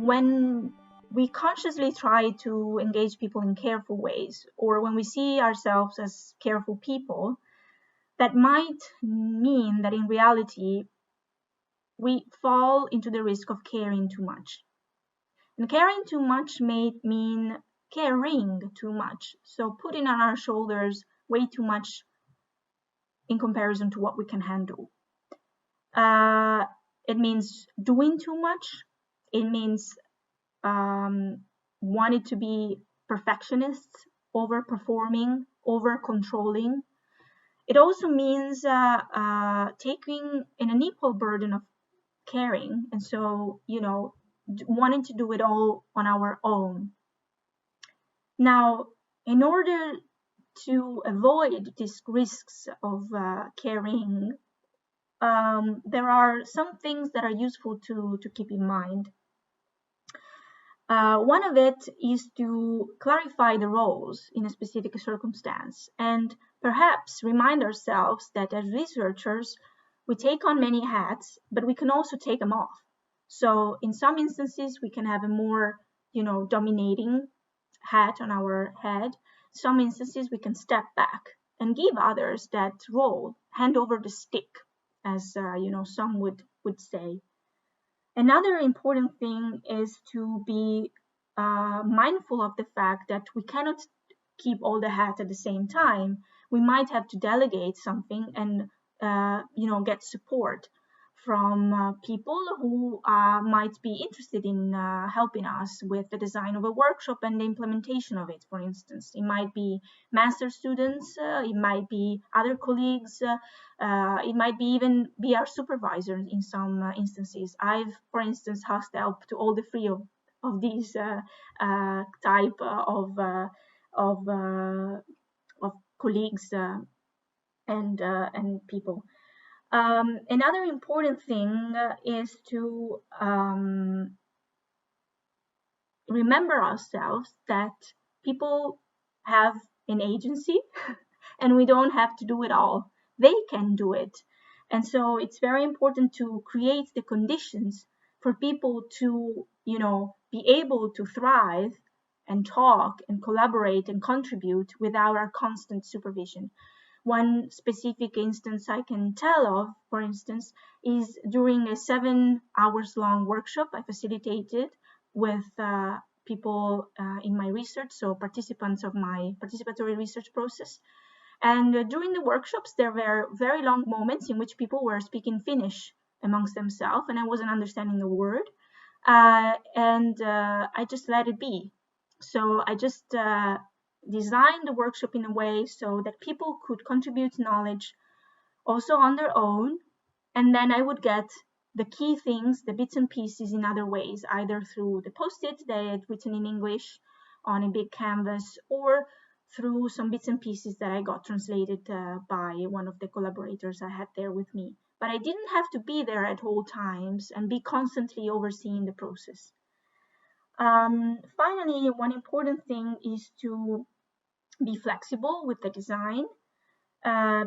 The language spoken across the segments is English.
when we consciously try to engage people in careful ways, or when we see ourselves as careful people, that might mean that in reality we fall into the risk of caring too much. And caring too much may mean caring too much, so putting on our shoulders way too much in comparison to what we can handle. It means doing too much. It means wanting to be perfectionists, over-performing, over-controlling. It also means taking an unequal burden of caring, and so, wanting to do it all on our own. Now, in order to avoid these risks of caring, there are some things that are useful to keep in mind. One of it is to clarify the roles in a specific circumstance, and perhaps remind ourselves that as researchers, we take on many hats, but we can also take them off. So in some instances, we can have a more, dominating hat on our head. Some instances, we can step back and give others that role, hand over the stick, as some would say. Another important thing is to be mindful of the fact that we cannot keep all the hats at the same time. We might have to delegate something and get support from people who might be interested in helping us with the design of a workshop and the implementation of it, for instance. It might be master students, it might be other colleagues, it might be even be our supervisor in some instances. I've, for instance, asked help to all the three of these type of colleagues and people. Another important thing is to remember ourselves that people have an agency and we don't have to do it all. They can do it. And so it's very important to create the conditions for people to, be able to thrive and talk and collaborate and contribute without our constant supervision. One specific instance I can tell of, for instance, is during a 7 hours long workshop I facilitated with people in my research, so participants of my participatory research process. And during the workshops, there were very long moments in which people were speaking Finnish amongst themselves, and I wasn't understanding the word. And I just let it be. So I just designed the workshop in a way so that people could contribute knowledge also on their own, and then I would get the key things, the bits and pieces in other ways, either through the post-it they had written in English on a big canvas, or through some bits and pieces that I got translated by one of the collaborators I had there with me. But I didn't have to be there at all times and be constantly overseeing the process. Finally, one important thing is to be flexible with the design,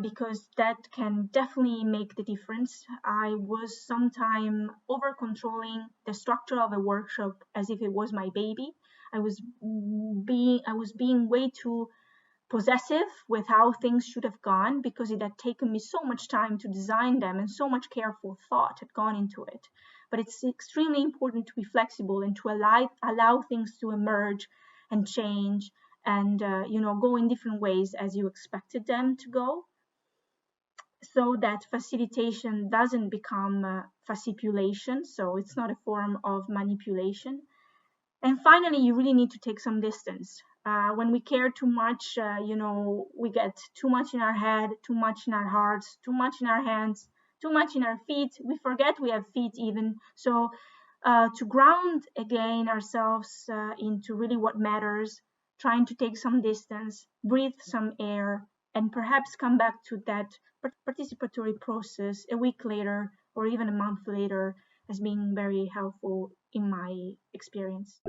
because that can definitely make the difference. I was sometimes over controlling the structure of a workshop as if it was my baby. I was being way too possessive with how things should have gone, because it had taken me so much time to design them and so much careful thought had gone into it. But it's extremely important to be flexible and to allow things to emerge and change and go in different ways as you expected them to go, so that facilitation doesn't become fascipulation, so it's not a form of manipulation. And finally, you really need to take some distance. When we care too much, we get too much in our head, too much in our hearts, too much in our hands, too much in our feet. We forget we have feet even. So to ground again ourselves into really what matters, trying to take some distance, breathe some air, and perhaps come back to that participatory process a week later or even a month later, as being very helpful in my experience.